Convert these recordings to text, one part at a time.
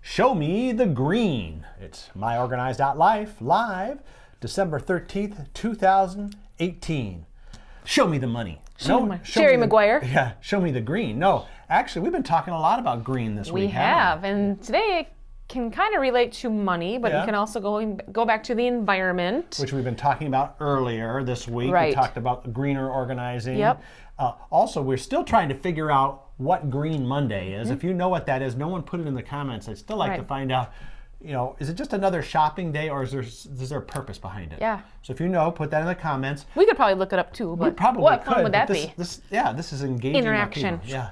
Show me the green. It's myOrganized.life, live, December 13th, 2018. Show me the money. Jerry Maguire. Yeah, show me the green. No, actually, we've been talking a lot about green this week. We have, and today it can kind of relate to money, but you can also go back to the environment. Which we've been talking about earlier this week. Right. We talked about greener organizing. Yep. Also, we're still trying to figure out what Green Monday is. If you know what that is, no one put it in the comments. I'd still like to find out, is it just another shopping day, or is there a purpose behind it? Yeah. So if you know, put that in the comments. We could probably look it up too, but what fun would that be? This is engaging. Interaction. Yeah.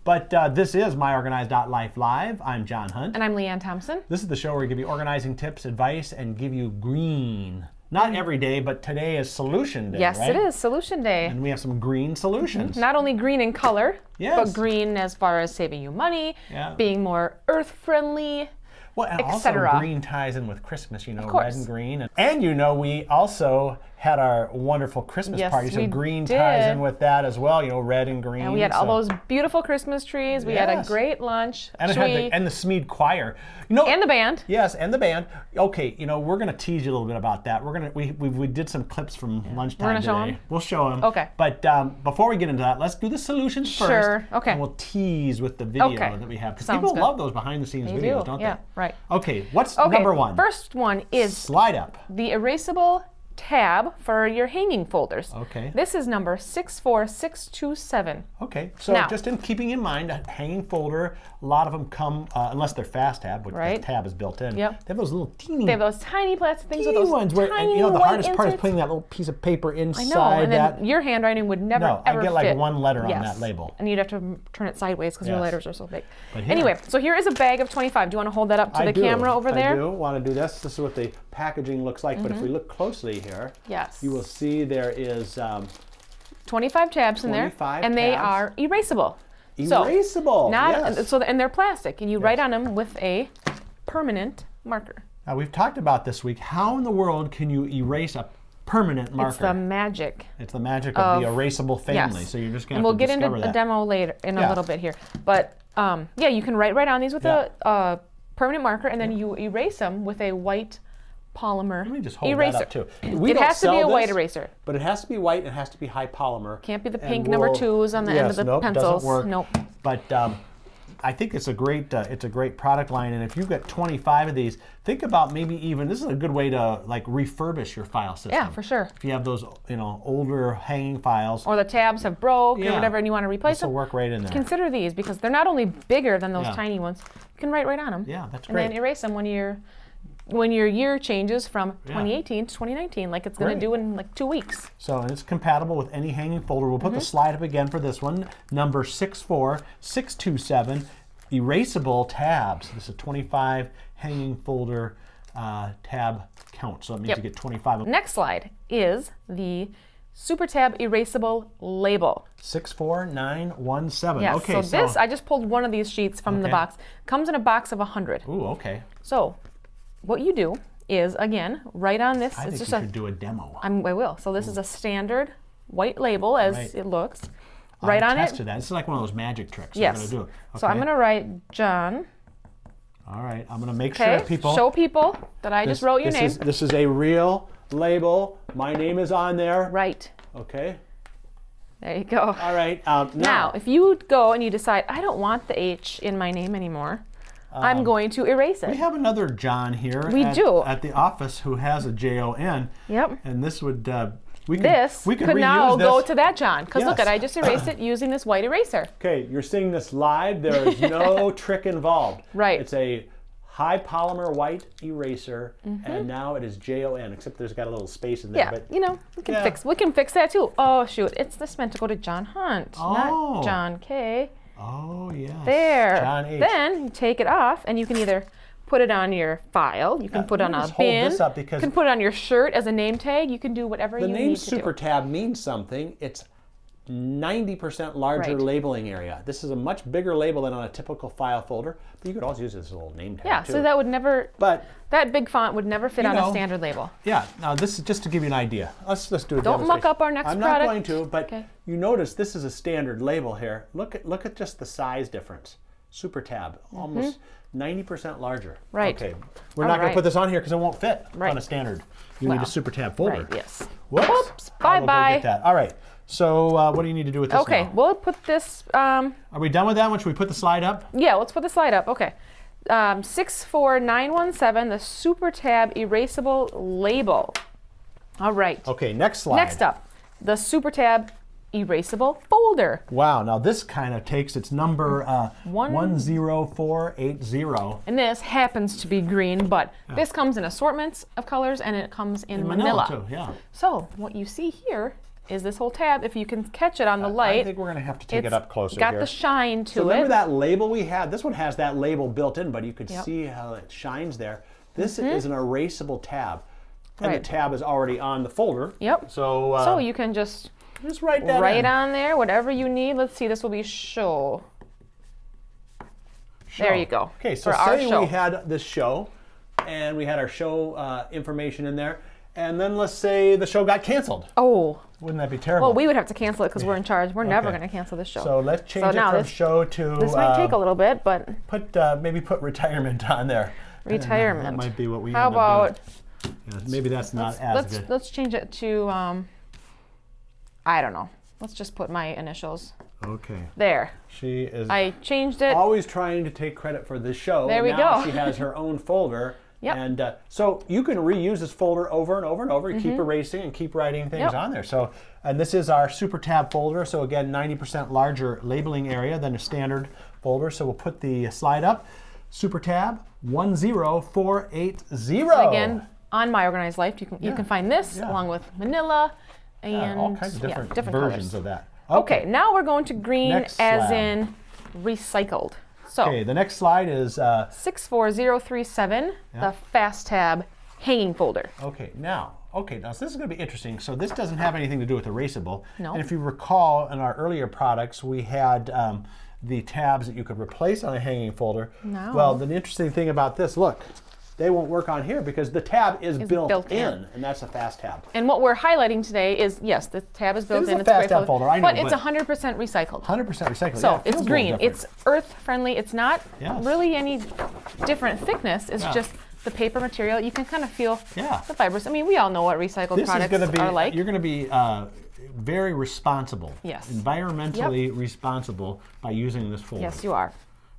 But this is myOrganized.life Live. I'm John Hunt. And I'm Leanne Thompson. This is the show where we give you organizing tips, advice, and give you green. Not every day, but today is Solution Day, Yes, right? it is Solution Day. And we have some green solutions. Not only green in color, but green as far as saving you money, being more earth-friendly, well, and also green ties in with Christmas, red and green. And we also had our wonderful Christmas party, so green ties in with that as well, red and green. And we had all those beautiful Christmas trees. We had a great lunch. And the Smead Choir. And the band. Yes, and the band. Okay, we're going to tease you a little bit about that. We did some clips from lunchtime today. Show them? We'll show them. Okay. But before we get into that, let's do the solutions first. Sure, okay. And we'll tease with the video that we have. Because people love those behind-the-scenes videos, don't they? Yeah, right. Okay, what's number one? First one is slide up. The erasable tab for your hanging folders. Okay. This is number 64627. Okay, so just in keeping in mind, a hanging folder, a lot of them come, unless they're fast tab, which the tab is built in. Yep. They have those little teeny. They have those tiny plastic things with those ones where, tiny the hardest inserts. part is putting that little piece of paper inside. I know, and then your handwriting would never ever I get like fit. one letter on that label. And you'd have to turn it sideways because your letters are so big. Anyway, so here is a bag of 25. Do you want to hold that up to the camera over there? I do want to do this. This is what the packaging looks like, but if we look closely here, you will see there is 25 tabs in there, and they are erasable. Erasable, And they're plastic, and you write on them with a permanent marker. Now, we've talked about this week, how in the world can you erase a permanent marker? It's the magic. It's the magic of the erasable family. Yes. So you're just going to have to discover that. And we'll get into a demo later in a little bit here. But you can write on these with a permanent marker, and then you erase them with a white polymer eraser. Let me just hold that up too. It has to be a white eraser. But it has to be white and it has to be high polymer. Can't be the pink number 2s on the end of the pencils. Doesn't work. Nope. But I think it's a great product line, and if you've got 25 of these, think about maybe even, this is a good way to like refurbish your file system. Yeah, for sure. If you have those older hanging files. Or the tabs have broke or whatever and you want to replace them. This will work right in there. Consider these because they're not only bigger than those tiny ones, you can write right on them. Yeah, that's great. And then erase them when your year changes from 2018 to 2019, like it's going to do in like 2 weeks. So, and it's compatible with any hanging folder. We'll put the slide up again for this one, number 64627, erasable tabs. This is a 25 hanging folder tab count, so that means you get 25. Next slide is the Super Tab Erasable Label. 64917. Yes, okay, so this, I just pulled one of these sheets from the box. Comes in a box of 100. Ooh, okay. So, what you do is, again, write on this. I think you should do a demo. I will. So this is a standard white label as it looks. Write on it. That. This is like one of those magic tricks. Yes. I'm going to do it. Okay. So I'm going to write John. All right. I'm going to make sure people. Show people that I just wrote your name. This is a real label. My name is on there. Right. Okay. There you go. All right. Now, if you go and you decide, I don't want the H in my name anymore, I'm going to erase it. We have another John here at the office who has a J-O-N. Yep. And this would, we could now go to that John. Because look, I just erased it using this white eraser. Okay, you're seeing this live. There is no trick involved. Right. It's a high polymer white eraser, and now it is J-O-N, except there's got a little space in there. Yeah, but, we can fix that too. Oh, shoot, this meant to go to John Hunt, not John K. Oh, yes. There. John H. Then you take it off, and you can either put it on your file, you can put it on a bin, hold this up because you can put it on your shirt as a name tag, you can do whatever you need to do. The name Super Tab means something. It's 90% larger labeling area. This is a much bigger label than on a typical file folder, but you could also use this as a little name tag too. So that would never, but that big font would never fit on a standard label. Yeah, now this is just to give you an idea. Let's do a demonstration. Don't muck up our next product. I'm not going to, but you notice this is a standard label here. Look at just the size difference. super tab, almost 90% larger. Right. Okay, we're not going to put this on here because it won't fit on a standard. You need a super tab folder. Right, yes. Whoops. Bye-bye. Get that. All right. So what do you need to do with this now? We'll put this... Are we done with that one? Should we put the slide up? Yeah, let's put the slide up. Okay. 64917, the super tab erasable label. All right. Okay, next slide. Next up, the super tab erasable folder. Wow, now this kind of takes its number 10480. And this happens to be green, but this comes in assortments of colors and it comes in manila. Too, yeah. So what you see here is this whole tab. If you can catch it on the light. I think we're going to have to take it up closer got here. the shine to so it. Remember that label we had? This one has that label built in, but you could see how it shines there. This is an erasable tab. And the tab is already on the folder. Yep. So you can just write that right on there, whatever you need. Let's see, this will be show. There you go. Okay, so say we had this show, and we had our show information in there, and then let's say the show got canceled. Oh. Wouldn't that be terrible? Well, we would have to cancel it because we're in charge. We're never going to cancel this show. So let's change it from show to... This might take a little bit, but... Maybe put retirement on there. Retirement. That might be what we How end up about... doing. Yeah, maybe that's not as good. Let's change it to, I don't know. Let's just put my initials. Okay. There. She is I changed it. Always trying to take credit for this show. There we now go. She has her own folder. Yep. And so you can reuse this folder over and over and over. You keep erasing and keep writing things on there. So, and this is our super tab folder. So again, 90% larger labeling area than a standard folder. So we'll put the slide up. Super tab 10480. So again, on myOrganized Life, you can find this along with manila and all kinds of different colors. versions of that. Okay, now we're going to green as in recycled. So okay, the next slide is 64037, the fast tab hanging folder. Okay, now this is going to be interesting. So this doesn't have anything to do with erasable. No. And if you recall, in our earlier products, we had the tabs that you could replace on a hanging folder. No. Well, the interesting thing about this, look, they won't work on here because the tab is built in, and that's a fast tab. And what we're highlighting today is, yes, the tab is built in. It's a fast tab folder, I know, but it's 100% recycled. 100% recycled. So yeah, it's green. It's earth friendly. It's not really any different thickness. It's just the paper material. You can kind of feel the fibers. I mean, we all know what recycled products are like. You're going to be very responsible. Yes. Environmentally responsible by using this folder. Yes, you are.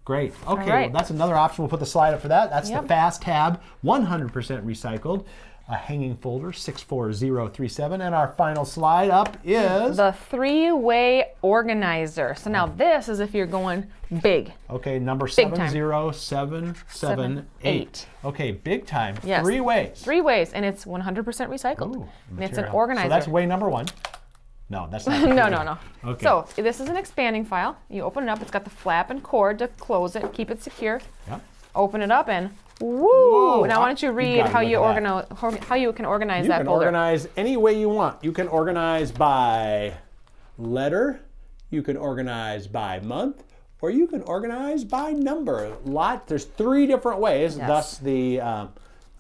Great. Okay, well, that's another option. We'll put the slide up for that. That's the fast tab, 100% recycled. A hanging folder, 64037. And our final slide up is... the three-way organizer. So now this is if you're going big. Okay, number 70778. Okay, big time. Yes. 3 ways. 3 ways, and it's 100% recycled. Ooh, and it's an organizer. So that's way number 1. No, that's not. No. Okay. So this is an expanding file. You open it up. It's got the flap and cord to close it, keep it secure. Yep. Open it up and woo! Whoa, now why don't you read how you can organize that folder? You can organize any way you want. You can organize by letter. You can organize by month, or you can organize by number. There's 3 different ways. Yes. Thus the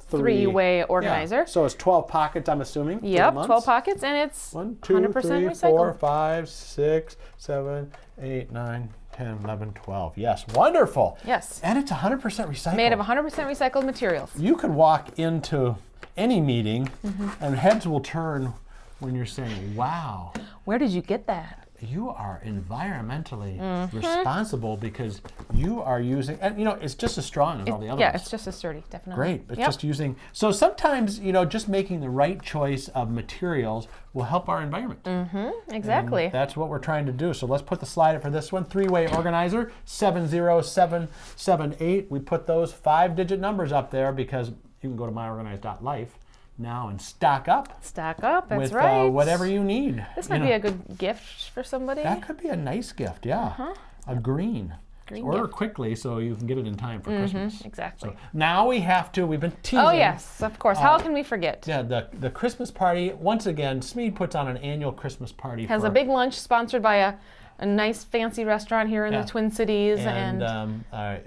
three-way organizer. Yeah. So it's 12 pockets, I'm assuming. Yep, 12 pockets, and it's 1, 2, 100% 3, recycled. 4, 5, 6, 7, 8, 9, 10, 11, 12. Yes, wonderful. Yes. And it's 100% recycled. Made of 100% recycled materials. You could walk into any meeting and heads will turn when you're saying, wow. Where did you get that? You are environmentally responsible because you are using, and it's just as strong as all the other ones. Yeah, it's just as sturdy, definitely. Great. It's just using, so sometimes, just making the right choice of materials will help our environment. Exactly. And that's what we're trying to do. So let's put the slide up for this one. 3-way organizer, 70778. We put those 5-digit numbers up there because you can go to myOrganized.life now and stock up. Stock up, that's with, right. Whatever you need. This might be a good gift for somebody. That could be a nice gift, yeah. A green. Order quickly so you can get it in time for Christmas. Exactly. So now we've been teasing. Oh yes, of course. How can we forget? Yeah, the Christmas party. Once again, Smead puts on an annual Christmas party. Has a big lunch sponsored by a nice fancy restaurant here in the Twin Cities, and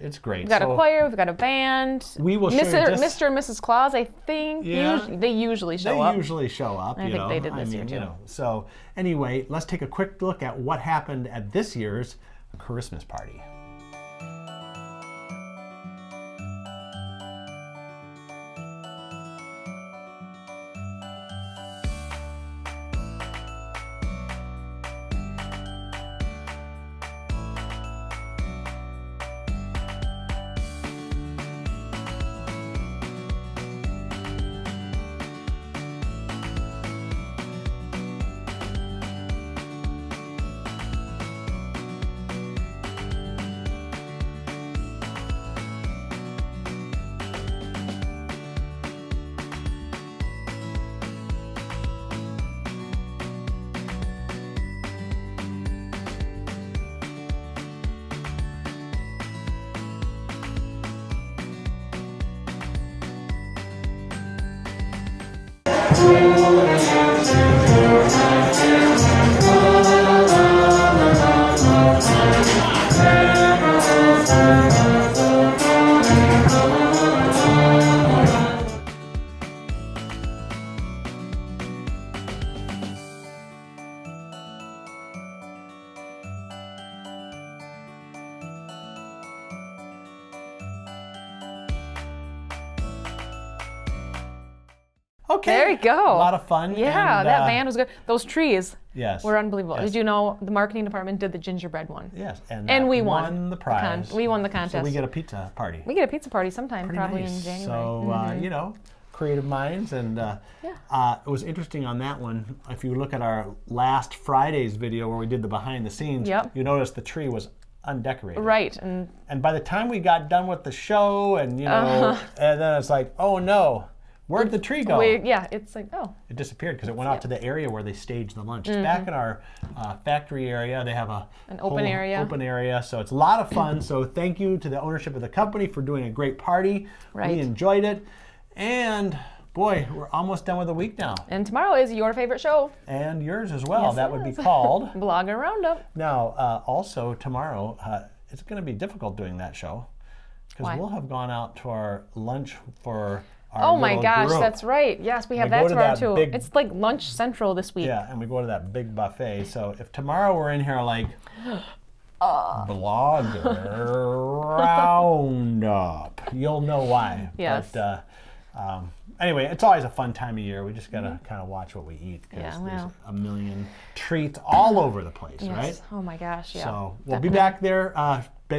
it's great. We've got a choir, we've got a band. We will show you Mr. and Mrs. Claus, I think. Yeah, they usually show up. They usually show up. I think they did this year too. So anyway, let's take a quick look at what happened at this year's Christmas party. Okay. There you go. A lot of fun. Yeah, and, that band was good. Those trees were unbelievable. Yes. Did you know the marketing department did the gingerbread one? Yes. And we won the prize. We won the contest. So we get a pizza party. We get a pizza party sometime, Pretty probably nice. in January. So, you know, creative minds. And it was interesting on that one. If you look at our last Friday's video where we did the behind the scenes, you notice the tree was undecorated. Right. And by the time we got done with the show and, you know, and then it's like, oh no. Where'd the tree go? It's like, oh. It disappeared because it went out to the area where they staged the lunch. It's back in our factory area. They have an open area. Open area, so it's a lot of fun. So thank you to the ownership of the company for doing a great party. Right. We enjoyed it. And boy, we're almost done with the week now. And tomorrow is your favorite show. And yours as well. Yes, that would be called Blogger Roundup. Now, also tomorrow, it's going to be difficult doing that show because we'll have gone out to our lunch for oh my gosh, group. that's right. Yes, we have that tomorrow too. It's like lunch central this week. Yeah, and we go to that big buffet. So if tomorrow we're in here like Blogger Roundup, you'll know why. Yes. But anyway, it's always a fun time of year. We just gotta kind of watch what we eat because there's a million treats all over the place, right? Oh my gosh, yeah. So we'll be back there.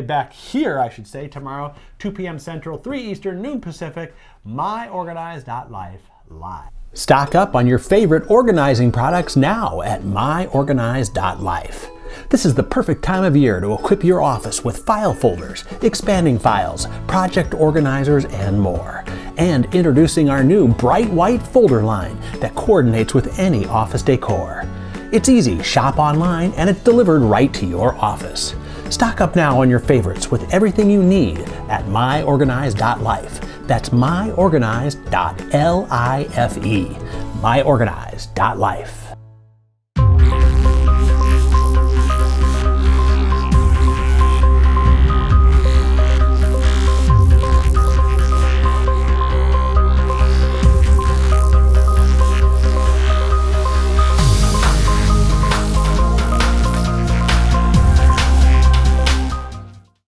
Back here, I should say, tomorrow, 2 p.m. Central, 3 Eastern, noon Pacific, myOrganized.life live. Stock up on your favorite organizing products now at myOrganized.life. This is the perfect time of year to equip your office with file folders, expanding files, project organizers, and more. And introducing our new bright white folder line that coordinates with any office decor. It's easy, shop online, and it's delivered right to your office. Stock up now on your favorites with everything you need at myOrganized.life. That's myOrganized.life. myOrganized.life.